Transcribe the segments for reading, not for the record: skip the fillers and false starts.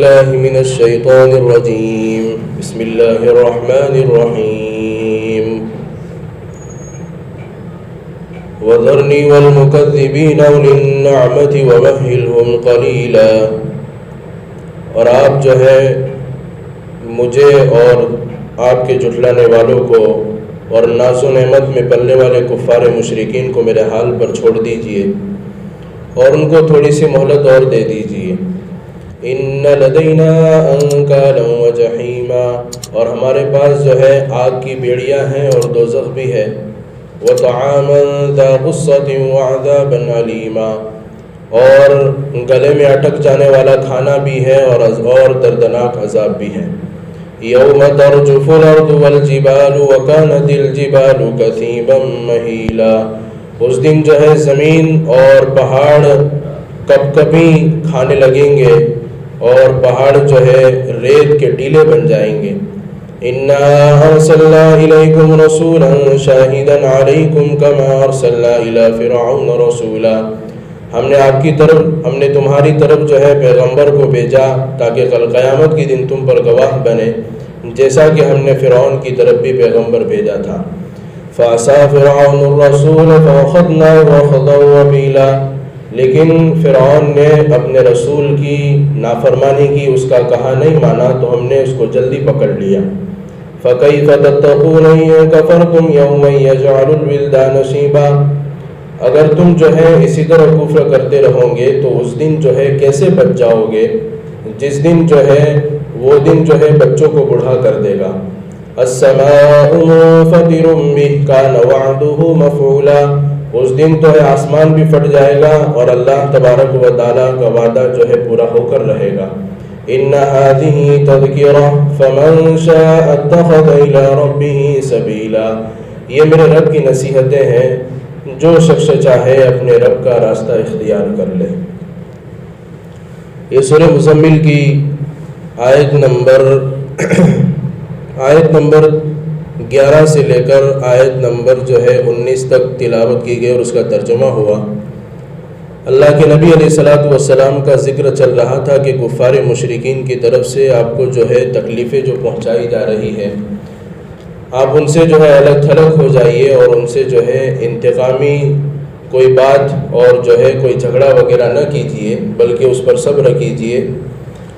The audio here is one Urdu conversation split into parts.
بالله من الشيطان الرجيم بسم الله الرحمن الرحيم وذرني والمكذبين أولي النعمة ومهلهم قليلا. اور آپ جو ہے مجھے اور آپ کے جھٹلانے والوں کو اور ناز و نعمت میں پلنے والے کفار مشرکین کو میرے حال پر چھوڑ دیجئے اور ان کو تھوڑی سی مہلت اور دے دیجئے. ان لدینا انکالا وجحیما، اور ہمارے پاس جو ہے آگ کی بیڑیاں ہیں اور دوزخ بھی ہے. وطعاما ذا غصۃ وعذابا علیما، اور گلے میں اٹک جانے والا کھانا بھی ہے اور دردناک عذاب بھی ہے. یوم ترجف الارض والجبال وکانت الجبال کثیبا مہیلا، اس دن جو ہے زمین اور پہاڑ کپ کپی کھانے لگیں گے اور پہاڑ جو ہے ریت کے ٹیلے بن جائیں گے. انا ارسلنا الیکم رسولا شاہدا علیکم کما ارسلنا الی فرعون رسولا، ہم نے تمہاری طرف جو ہے پیغمبر کو بھیجا تاکہ کل قیامت کے دن تم پر گواہ بنے، جیسا کہ ہم نے فرعون کی طرف بھی پیغمبر بھیجا تھا. فعصى فرعون الرسول فأخذناه أخذا وبيلا، لیکن فرعون نے اپنے رسول کی نافرمانی کی، اس کا کہا نہیں مانا تو ہم نے اس کو جلدی پکڑ لیا. فَكَيْفَ تَتَّقُونَ إِن كَفَرْتُمْ يَوْمًا يَجْعَلُ الْوِلْدَانَ شِيبًا، اگر تم جو ہے اسی طرح کفر کرتے رہو گے تو اس دن جو ہے کیسے بچ جاؤ گے جس دن جو ہے وہ دن جو ہے بچوں کو بوڑھا کر دے گا. السماء منفطر به كان وعده مفعولا، اس دن تو ہے آسمان بھی پھٹ جائے گا اور اللہ تبارک و تعالیٰ کا وعدہ جو ہے پورا ہو کر رہے گا. ان هذه تذکرہ فمن شاء اتخذ الى ربه سبیلا، یہ میرے رب کی نصیحتیں ہیں، جو شخص چاہے اپنے رب کا راستہ اختیار کر لے. یہ سورہ مزمل کی آیت نمبر 11 سے لے کر آیت نمبر جو ہے 19 تک تلاوت کی گئی اور اس کا ترجمہ ہوا. اللہ کے نبی علیہ الصلوۃ والسلام کا ذکر چل رہا تھا کہ کفار مشرکین کی طرف سے آپ کو جو ہے تکلیفیں جو پہنچائی جا رہی ہے، آپ ان سے جو ہے الگ تھلگ ہو جائیے اور ان سے جو ہے انتقامی کوئی بات اور جو ہے کوئی جھگڑا وغیرہ نہ کیجیے، بلکہ اس پر صبر کیجیے.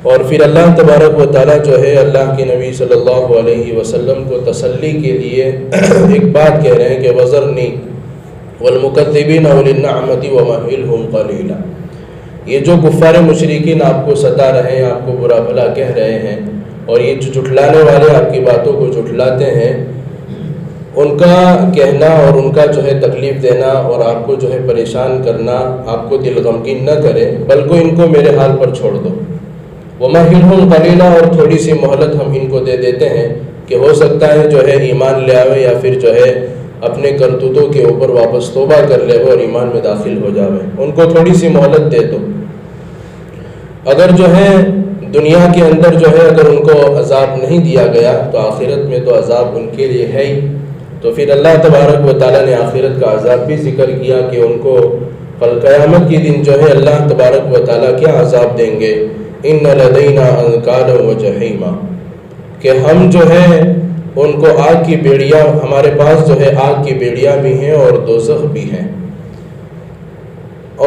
اور پھر اللہ تبارک و تعالیٰ جو ہے اللہ کے نبی صلی اللہ علیہ وسلم کو تسلی کے لیے ایک بات کہہ رہے ہیں کہ وذرنی والمکذبین اولی النعمۃ ومہلہم قلیلا. یہ جو کفار مشرکین آپ کو ستا رہے ہیں، آپ کو برا بھلا کہہ رہے ہیں، اور یہ جو جھٹلانے والے آپ کی باتوں کو جھٹلاتے ہیں، ان کا کہنا اور ان کا جو ہے تکلیف دینا اور آپ کو جو ہے پریشان کرنا آپ کو دل غمگین نہ کرے، بلکہ ان کو میرے حال پر چھوڑ دو. وَمَهِّلْهُمْ قَلِيلًا، اور تھوڑی سی مہلت ہم ان کو دے دیتے ہیں کہ ہو سکتا ہے جو ہے ایمان لے آوے یا پھر جو ہے اپنے کرتوتوں کے اوپر واپس توبہ کر لے اور ایمان میں داخل ہو جاوے. ان کو تھوڑی سی مہلت دے دو. اگر جو ہے دنیا کے اندر جو ہے اگر ان کو عذاب نہیں دیا گیا تو آخرت میں تو عذاب ان کے لیے ہے ہی. تو پھر اللہ تبارک و تعالیٰ نے آخرت کا عذاب بھی ذکر کیا کہ ان کو کل قیامت کے دن جو ہے اللہ تبارک و تعالیٰ کیا عذاب دیں گے. ان لدینا انکالا وجحیما، کہ ہم جو ہے ان کو آگ کی بیڑیاں، ہمارے پاس جو ہے آگ کی بیڑیاں بھی ہیں اور دوزخ بھی ہیں.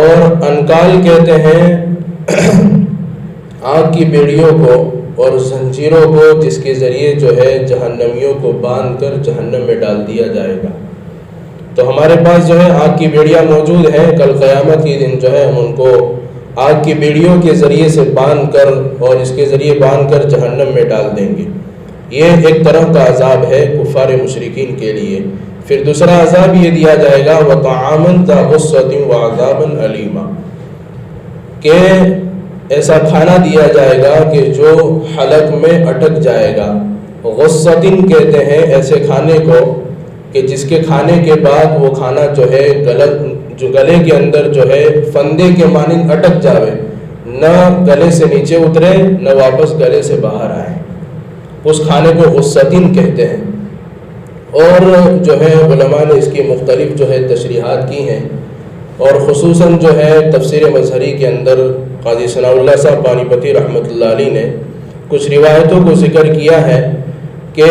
اور انکال کہتے ہیں آگ کی بیڑیوں کو اور زنجیروں کو جس کے ذریعے جو ہے جہنمیوں کو باندھ کر جہنم میں ڈال دیا جائے گا. تو ہمارے پاس جو ہے آگ کی بیڑیاں موجود ہیں، کل قیامت کے دن جو ہے ہم ان کو آگ کی بیڑیوں کے ذریعے سے باندھ کر اور اس کے ذریعے باندھ کر جہنم میں ڈال دیں گے. یہ ایک طرح کا عذاب ہے کفار مشرکین کے لیے. پھر دوسرا عذاب یہ دیا جائے گا وَطَعَامًا ذَا غُصَّةٍ وَعَذَابًا عَلِيمًا، کہ ایسا کھانا دیا جائے گا کہ جو حلق میں اٹک جائے گا. غصتن کہتے ہیں ایسے کھانے کو کہ جس کے کھانے کے بعد وہ کھانا جو ہے گلے کے اندر جو ہے فندے کے مانند اٹک جاوے، نہ گلے سے نیچے اترے نہ واپس گلے سے باہر آئے. اس کھانے کو غصتن کہتے ہیں. اور جو ہے علماء نے اس کی مختلف جو ہے تشریحات کی ہیں، اور خصوصاً جو ہے تفسیر مظہری کے اندر قاضی ثناء اللہ صاحب پانی پتی رحمۃ اللہ علیہ نے کچھ روایتوں کو ذکر کیا ہے کہ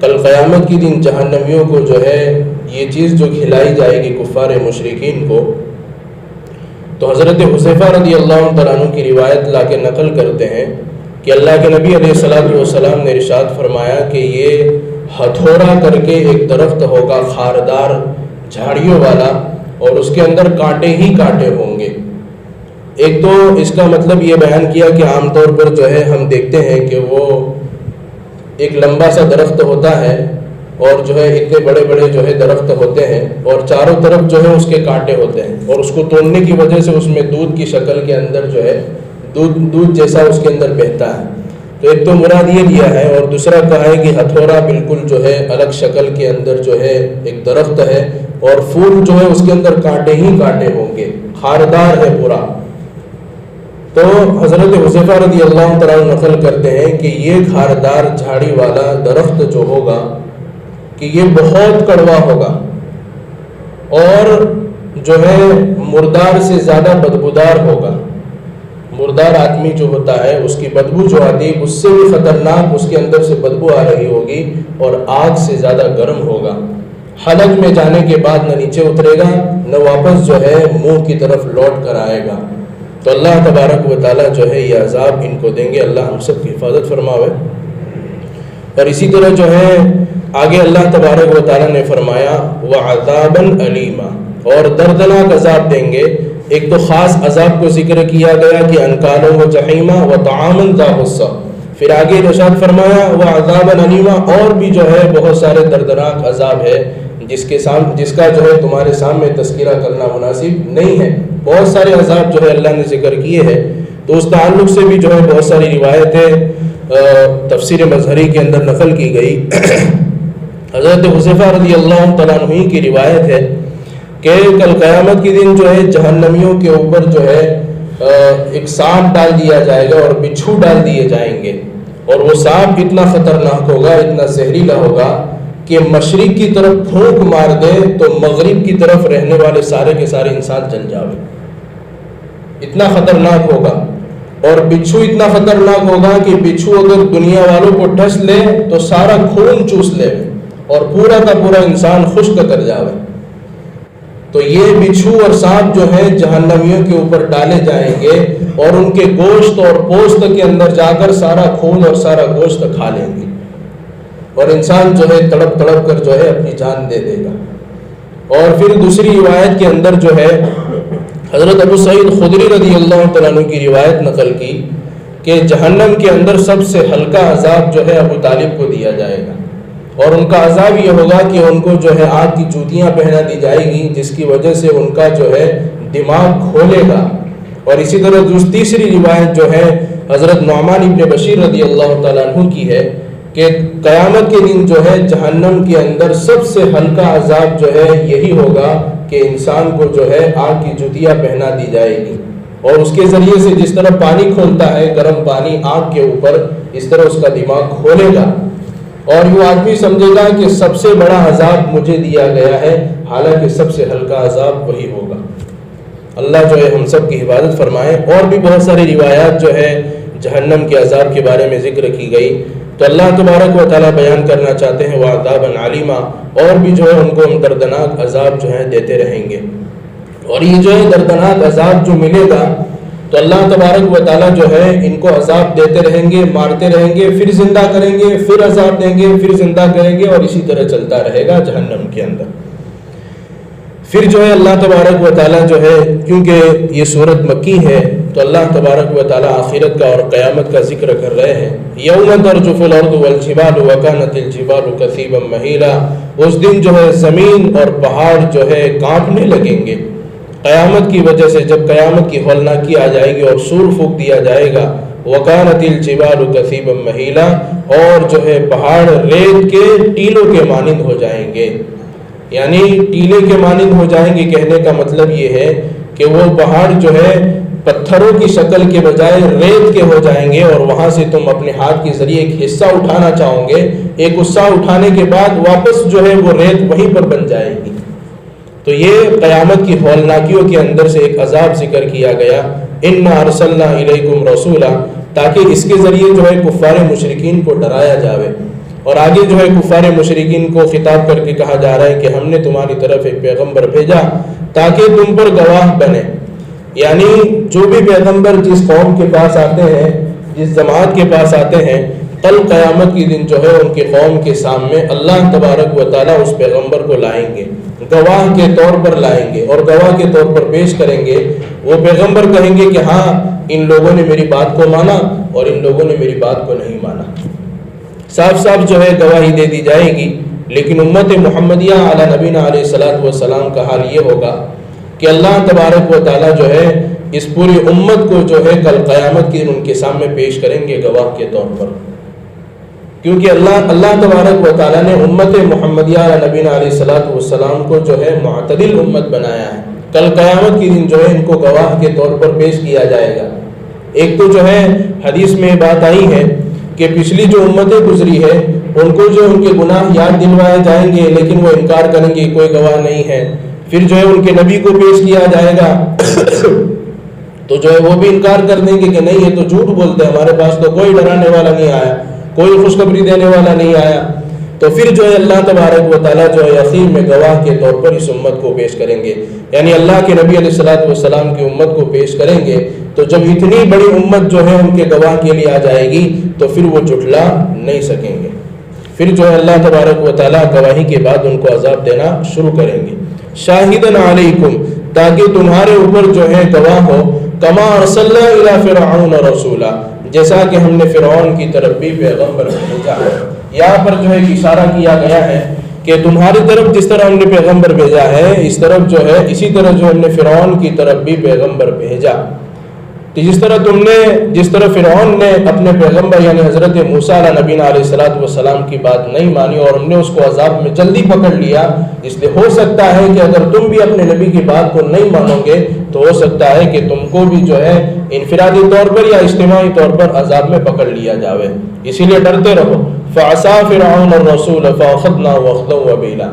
کل قیامت کی دن جہنمیوں کو جو ہے یہ چیز جو کھلائی جائے گی کفار مشرکین کو، تو حضرت حذیفہ رضی اللہ تعالیٰ عنہ کی روایت لا کے نقل کرتے ہیں کہ اللہ کے نبی علیہ الصلوۃ والسلام نے ارشاد فرمایا کہ یہ ہتھوڑا کر کے ایک درخت ہوگا خاردار جھاڑیوں والا، اور اس کے اندر کانٹے ہی کانٹے ہوں گے۔ ایک تو اس کا مطلب یہ بیان کیا کہ عام طور پر جو ہے ہم دیکھتے ہیں کہ وہ ایک لمبا سا درخت ہوتا ہے اور جو ہے اتنے بڑے بڑے جو ہے درخت ہوتے ہیں اور چاروں طرف جو ہے اس کے کانٹے ہوتے ہیں، اور اس کو توڑنے کی وجہ سے اس میں دودھ کی شکل کے اندر جو ہے دودھ جیسا اس کے اندر بہتا ہے۔ تو ایک تو مراد یہ دیا ہے، اور دوسرا کہا ہے کہ ہتھوڑا بالکل جو ہے الگ شکل کے اندر جو ہے ایک درخت ہے، اور پھول جو ہے اس کے اندر کانٹے ہی کانٹے ہوں گے، خاردار ہے پورا۔ تو حضرت حذیفہ رضی اللہ تعالیٰ نقل کرتے ہیں کہ یہ خاردار جھاڑی والا درخت جو ہوگا کہ یہ بہت کڑوا ہوگا، اور جو ہے مردار سے زیادہ بدبودار ہوگا۔ مردار آدمی جو ہوتا ہے اس کی بدبو جو آتی ہے اس سے بھی خطرناک اس کے اندر سے بدبو آ رہی ہوگی، اور آگ سے زیادہ گرم ہوگا۔ حلق میں جانے کے بعد نہ نیچے اترے گا نہ واپس جو ہے منہ کی طرف لوٹ کر آئے گا۔ تو اللہ تبارک و تعالیٰ جو ہے یہ عذاب ان کو دیں گے، اللہ ہم سب کی حفاظت فرماوے۔ اور اسی طرح جو ہے آگے اللہ تبارک و تعالیٰ نے فرمایا وَعَذَابًا أَلِيمًا، اور دردناک عذاب دیں گے۔ ایک تو خاص عذاب کو ذکر کیا گیا کہ انکالوں و جحیمہ و طعامن ذا غصہ، پھر آگے ارشاد فرمایا وَعَذَابًا أَلِيمًا، اور بھی جو ہے بہت سارے دردناک عذاب ہے جس کا جو ہے تمہارے سامنے تذکرہ کرنا مناسب نہیں ہے۔ بہت سارے عذاب جو ہے اللہ نے ذکر کیے ہیں، تو اس تعلق سے بھی جو ہے بہت ساری روایتیں تفسیر مظہری کے اندر نقل کی گئی۔ حضرت حذیفہ رضی اللہ تعالیٰ عنہ کی روایت ہے کہ کل قیامت کے دن جو ہے جہنمیوں کے اوپر جو ہے ایک سانپ ڈال دیا جائے گا اور بچھو ڈال دیے جائیں گے، اور وہ سانپ اتنا خطرناک ہوگا، اتنا زہریلا ہوگا کہ مشرق کی طرف پھونک مار دے تو مغرب کی طرف رہنے والے سارے کے سارے انسان جل جاوے، اتنا خطرناک ہوگا۔ اور بچھو اتنا خطرناک ہوگا کہ بچھو اگر دنیا والوں کو ٹھس لے تو سارا خون چوس لے اور پورا کا پورا انسان خشک کر جاوے۔ تو یہ بچھو اور سانپ جو ہے جہنمیوں کے اوپر ڈالے جائیں گے، اور ان کے گوشت اور پوست کے اندر جا کر سارا خون اور سارا گوشت کھا لیں گے، اور انسان جو ہے تڑپ تڑپ کر جو ہے اپنی جان دے دے گا۔ اور پھر دوسری روایت کے اندر جو ہے حضرت ابو سعید خدری رضی اللہ تعالیٰ عنہ کی روایت نقل کی کہ جہنم کے اندر سب سے ہلکا عذاب جو ہے ابو طالب کو دیا جائے گا، اور ان کا عذاب یہ ہوگا کہ ان کو جو ہے آگ کی جوتیاں پہنا دی جائے گی، جس کی وجہ سے ان کا جو ہے دماغ کھولے گا۔ اور اسی طرح تیسری روایت جو ہے حضرت نعمان ابن بشیر رضی اللہ تعالیٰ عنہ کی ہے کہ قیامت کے دن جو ہے جہنم کے اندر سب سے ہلکا عذاب جو ہے یہی ہوگا کہ انسان کو جو ہے آگ کی جوتیاں پہنا دی جائے گی، اور اس کے ذریعے سے جس طرح پانی کھولتا ہے گرم پانی آگ کے اوپر، اس طرح اس کا دماغ کھولے گا، اور وہ آدمی سمجھے گا کہ سب سے بڑا عذاب مجھے دیا گیا ہے، حالانکہ سب سے ہلکا عذاب وہی ہوگا۔ اللہ جو ہے ہم سب کی حفاظت فرمائے۔ اور بھی بہت ساری روایات جو ہے جہنم کے عذاب کے بارے میں ذکر کی گئی، تو اللہ تبارک و تعالیٰ بیان کرنا چاہتے ہیں وَعَذَابًا عَلِيمًا، اور بھی جو ہے ان کو ہم دردناک عذاب جو ہے دیتے رہیں گے۔ اور یہ جو ہے دردناک عذاب جو ملے گا تو اللہ تبارک و تعالیٰ جو ہے ان کو عذاب دیتے رہیں گے، مارتے رہیں گے، پھر زندہ کریں گے، پھر عذاب دیں گے، پھر زندہ کریں گے، اور اسی طرح چلتا رہے گا جہنم کے اندر۔ پھر جو ہے اللہ تبارک و تعالیٰ جو ہے کیونکہ یہ سورت مکی ہے تو اللہ تبارک و تعالیٰ آخرت کا اور قیامت کا ذکر کر رہے ہیں۔ یوم ترجف الارض والجبال وکانت الجبال کثیبا مہیلا، اس دن جو ہے زمین اور پہاڑ جو ہے کانپنے لگیں گے قیامت کی وجہ سے، جب قیامت کی ہولناکی آ جائے گی اور سور پھونک دیا جائے گا۔ وکانت الجبال کثیبا مہیلا، اور جو ہے پہاڑ ریت کے ٹیلوں کے مانند ہو جائیں گے، یعنی ٹیلے کے مانند ہو جائیں گے۔ کہنے کا مطلب یہ ہے کہ وہ پہاڑ جو ہے پتھروں کی شکل کے بجائے ریت کے ہو جائیں گے، اور وہاں سے تم اپنے ہاتھ کے ذریعے ایک حصہ اٹھانا چاہو گے، ایک حصہ اٹھانے کے بعد واپس جو ہے وہ ریت وہیں پر بن جائے گی۔ تو یہ قیامت کی ہولناکیوں کے اندر سے ایک عذاب ذکر کیا گیا۔ انا ارسلنا الیکم رسولا، تاکہ اس کے ذریعے جو ہے کفار مشرکین کو ڈرایا جاوے. اور آگے جو ہے کفار مشرکین کو خطاب کر کے کہا جا رہا ہے کہ ہم نے تمہاری طرف ایک پیغمبر بھیجا تاکہ تم پر گواہ بنے. یعنی جو بھی پیغمبر جس قوم کے پاس آتے ہیں، جس جماعت کے پاس آتے ہیں، کل قیامت کی دن جو ہے ان کے قوم کے سامنے اللہ تبارک و تعالیٰ اس پیغمبر کو لائیں گے، گواہ کے طور پر لائیں گے اور گواہ کے طور پر پیش کریں گے. وہ پیغمبر کہیں گے کہ ہاں ان لوگوں نے میری بات کو مانا اور ان لوگوں نے میری بات کو نہیں مانا. صاف صاف جو ہے گواہی دے دی جائے گی. لیکن امت محمدیہ علی نبینا علیہ الصلوۃ والسلام کا حال یہ ہوگا کہ اللہ تبارک و تعالیٰ جو ہے اس پوری امت کو جو ہے کل قیامت کے دن ان کے سامنے پیش کریں گے گواہ کے طور پر. کیونکہ اللہ تبارک و تعالیٰ نے امت محمدیہ علی نبینا علیہ الصلوۃ والسلام کو جو ہے معتدل امت بنایا ہے. کل قیامت کے دن جو ہے ان کو گواہ کے طور پر پیش کیا جائے گا. ایک تو جو ہے حدیث میں بات آئی ہے کہ پچھلی جو امتیں گزری ہے ان کو جو ان کے گناہ یاد دلوائے جائیں گے لیکن وہ انکار کریں گے کوئی گواہ نہیں ہے. پھر جو ہے ان کے نبی کو پیش کیا جائے گا تو جو ہے وہ بھی انکار کر دیں گے کہ نہیں یہ تو جھوٹ بولتے ہیں، ہمارے پاس تو کوئی ڈرانے والا نہیں آیا، کوئی خوشخبری دینے والا نہیں آیا. تو پھر جو ہے اللہ تبارک و تعالیٰ جو ہے اخیر میں گواہ کے طور پر اس امت کو پیش کریں گے. یعنی اللہ کے نبی علیہ الصلوۃ والسلام کی امت کو پیش کریں گے. تو جب اتنی بڑی امت جو ہے ان کے گواہ کے لیے آ جائے گی تو پھر وہ جھٹلا نہیں سکیں گے. پھر جو ہے اللہ تبارک و تعالیٰ گواہی کے بعد ان کو عذاب دینا شروع کریں گے. شاہدن علیکم، تاکہ تمہارے اوپر جو ہے گواہ ہو، کما ارسلنا الی فرعون رسولا، جیسا کہ ہم نے فرعون کی طرف بھی پیغمبر بھیجا ہے. یہاں پر جو ہے اشارہ کیا گیا ہے کہ تمہاری طرف جس طرح ہم نے پیغمبر بھیجا ہے اس طرف جو ہے اسی طرح جو ہم نے فرعون کی طرف بھی پیغمبر بھیجا. جس طرح فرعون نے اپنے پیغمبر یعنی حضرت موسیٰ علیہ نبینا علیہ الصلوۃ والسلام کی بات نہیں مانی اور ہم نے اس کو عذاب میں جلدی پکڑ لیا، اس لیے ہو سکتا ہے کہ اگر تم بھی اپنے نبی کی بات کو نہیں مانو گے تو ہو سکتا ہے کہ تم کو بھی جو ہے انفرادی طور پر یا اجتماعی طور پر عذاب میں پکڑ لیا جاوے. اسی لیے ڈرتے رہو. فعصا فرعون الرسول فاخذناه اخذا وبیلا،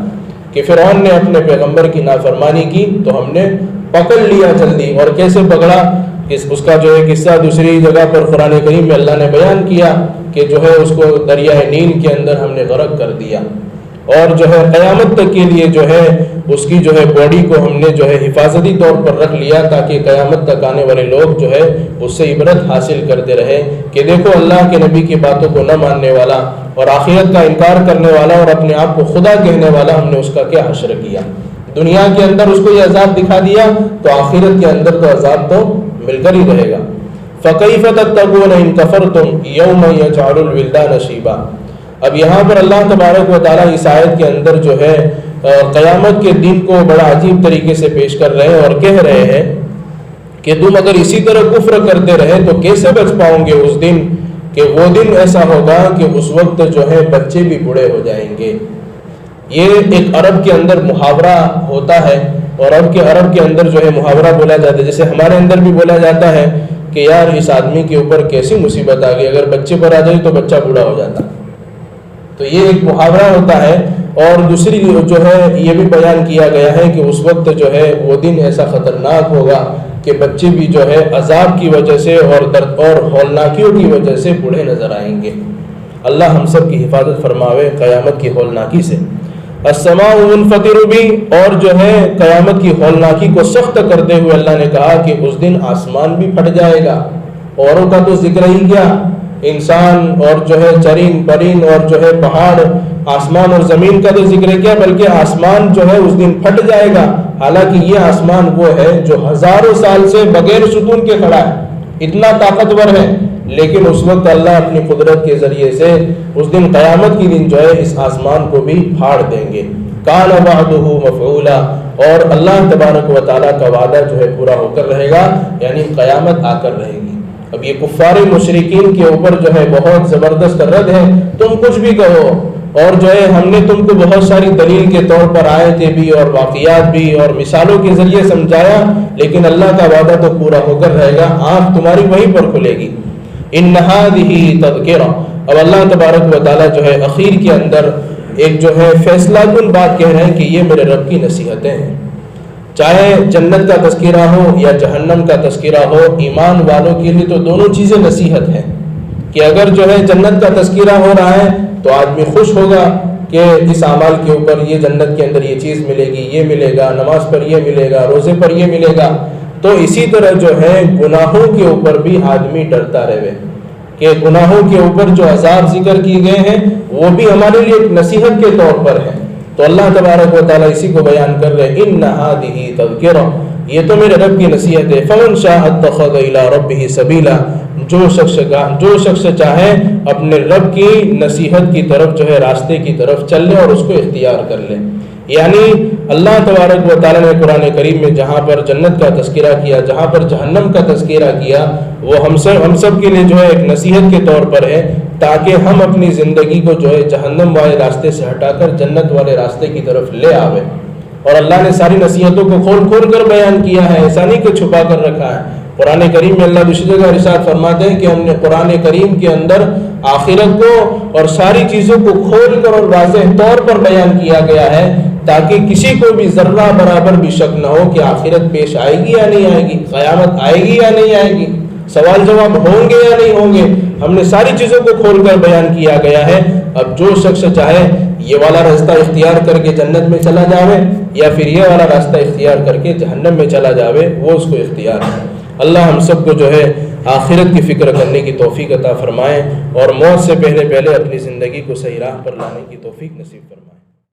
کہ فرعون نے اپنے پیغمبر کی نافرمانی کی تو ہم نے پکڑ لیا جلدی. اور کیسے پکڑا اس کا جو ہے قصہ دوسری جگہ پر قرآن کریم میں اللہ نے بیان کیا کہ جو ہے اس کو دریائے نیل کے اندر ہم نے غرق کر دیا اور جو ہے قیامت تک کے لیے جو ہے اس کی جو ہے باڈی کو ہم نے جو ہے حفاظتی طور پر رکھ لیا تاکہ قیامت تک آنے والے لوگ جو ہے اس سے عبرت حاصل کرتے رہے کہ دیکھو اللہ کے نبی کی باتوں کو نہ ماننے والا اور آخرت کا انکار کرنے والا اور اپنے آپ کو خدا کہنے والا ہم نے اس کا کیا حشر کیا. دنیا کے اندر اس کو یہ عذاب دکھا دیا تو آخرت کے اندر تو عذاب تو مل کر ہی رہے گا. فَكَيْفَ تَتَّقُونَ إِن كَفَرْتُمْ يَوْمًا يَجْعَلُ الْوِلْدَانَ شِيبًا. اب یہاں پر اللہ تبارک و تعالیٰ اس آیت کے اندر جو ہے قیامت کے دن کو بڑا عجیب طریقے سے پیش کر رہے ہیں اور کہہ رہے ہیں کہ تم اگر اسی طرح کفر کرتے رہے تو کیسے بچ پاؤں گے اس دن کہ وہ دن ایسا ہوگا کہ اس وقت جو ہے بچے بھی بوڑھے ہو جائیں گے. یہ ایک عرب کے اندر محاورہ ہوتا ہے اور عرب کے اندر جو ہے محاورہ بولا جاتا ہے، جیسے ہمارے اندر بھی بولا جاتا ہے کہ یار اس آدمی کے اوپر کیسی مصیبت آ گئی، اگر بچے پر آ جائے تو بچہ بوڑھا ہو جاتا. تو یہ ایک محاورہ ہوتا ہے. اور دوسری جو ہے یہ بھی بیان کیا گیا ہے کہ اس وقت جو ہے وہ دن ایسا خطرناک ہوگا کہ بچے بھی جو ہے عذاب کی وجہ سے اور درد اور ہولناکیوں کی وجہ سے بوڑھے نظر آئیں گے. اللہ ہم سب کی حفاظت فرماوے قیامت کی ہولناکی سے. السماء منفطر بھی، اور جو ہے قیامت کی ہولناکی کو سخت کرتے ہوئے اللہ نے کہا کہ اس دن آسمان بھی پھٹ جائے گا. اوروں کا تو ذکر ہی کیا، انسان اور جو ہے چرین پرین اور جو ہے پہاڑ آسمان اور زمین کا تو ذکر کیا، بلکہ آسمان جو ہے اس دن پھٹ جائے گا. حالانکہ یہ آسمان وہ ہے جو ہزاروں سال سے بغیر ستون کے کھڑا ہے، اتنا طاقتور ہے، لیکن اس وقت اللہ اپنی قدرت کے ذریعے سے اس دن قیامت کی دن جو ہے اس آسمان کو بھی پھاڑ دیں گے. کان وعدہ مفعولا، اور اللہ تبارک و تعالیٰ کا وعدہ جو ہے پورا ہو کر رہے گا، یعنی قیامت آ کر رہے گی. اب یہ کفار مشرکین کے اوپر جو ہے بہت زبردست رد ہے. تم کچھ بھی کہو اور جو ہے ہم نے تم کو بہت ساری دلیل کے طور پر آیتیں بھی اور واقعات بھی اور مثالوں کے ذریعے سمجھایا، لیکن اللہ کا وعدہ تو پورا ہو کر رہے گا، آنکھ تمہاری وہیں پر کھلے گی. ان هذه تذکرہ. اب اللہ تبارک و تعالیٰ جو ہے اخیر کے اندر ایک جو ہے فیصلہ کن بات کہہ رہے ہیں کہ یہ میرے رب کی نصیحتیں ہیں. چاہے جنت کا تذکرہ ہو یا جہنم کا تذکرہ ہو، ایمان والوں کے لیے تو دونوں چیزیں نصیحت ہیں کہ اگر جو ہے جنت کا تذکرہ ہو رہا ہے تو آدمی خوش ہوگا کہ اس اعمال کے اوپر یہ جنت کے اندر یہ چیز ملے گی، یہ ملے گا، نماز پر یہ ملے گا، روزے پر یہ ملے گا۔ تو اسی طرح جو ہے گناہوں کے اوپر بھی آدمی ڈرتا رہے کہ گناہوں کے اوپر جو عذاب ذکر کیے گئے ہیں وہ بھی ہمارے لیے ایک نصیحت کے طور پر ہے۔ تو اللہ تبارک و تعالیٰ اسی کو بیان کر رہے ہیں، ان هذه تذکرہ، یہ تو میرے رب کی نصیحت ہے، فمن شاء اتخذ الی ربہ سبیلا، جو شخص چاہے اپنے رب کی نصیحت کی طرف جو ہے راستے کی طرف چل لے اور اس کو اختیار کر لے۔ یعنی اللہ تبارک و تعالیٰ نے قرآن کریم میں جہاں پر جنت کا تذکرہ کیا، جہاں پر جہنم کا تذکرہ کیا، وہ ہم سب کے لیے جو ہے ایک نصیحت کے طور پر ہے، تاکہ ہم اپنی زندگی کو جو ہے جہنم والے راستے سے ہٹا کر جنت والے راستے کی طرف لے آوے۔ اور اللہ نے ساری نصیحتوں کو کھول کھول کر بیان کیا ہے، ایسا نہیں کہ چھپا کر رکھا ہے۔ قرآن کریم میں اللہ دوسری جگہ ارشاد فرماتے ہیں کہ ہم نے قرآن کریم کے اندر آخرت کو اور ساری چیزوں کو کھول کر اور واضح طور پر بیان کیا گیا ہے، تاکہ کسی کو بھی ذرہ برابر بھی شک نہ ہو کہ آخرت پیش آئے گی یا نہیں آئے گی، قیامت آئے گی یا نہیں آئے گی، سوال جواب ہوں گے یا نہیں ہوں گے۔ ہم نے ساری چیزوں کو کھول کر بیان کیا گیا ہے۔ اب جو شخص چاہے یہ والا راستہ اختیار کر کے جنت میں چلا جاوے یا پھر یہ والا راستہ اختیار کر کے جہنم میں چلا جاوے، وہ اس کو اختیار ہے۔ اللہ ہم سب کو جو ہے آخرت کی فکر کرنے کی توفیق عطا فرمائے اور موت سے پہلے اپنی زندگی کو صحیح راہ پر لانے کی توفیق نصیب فرمائے۔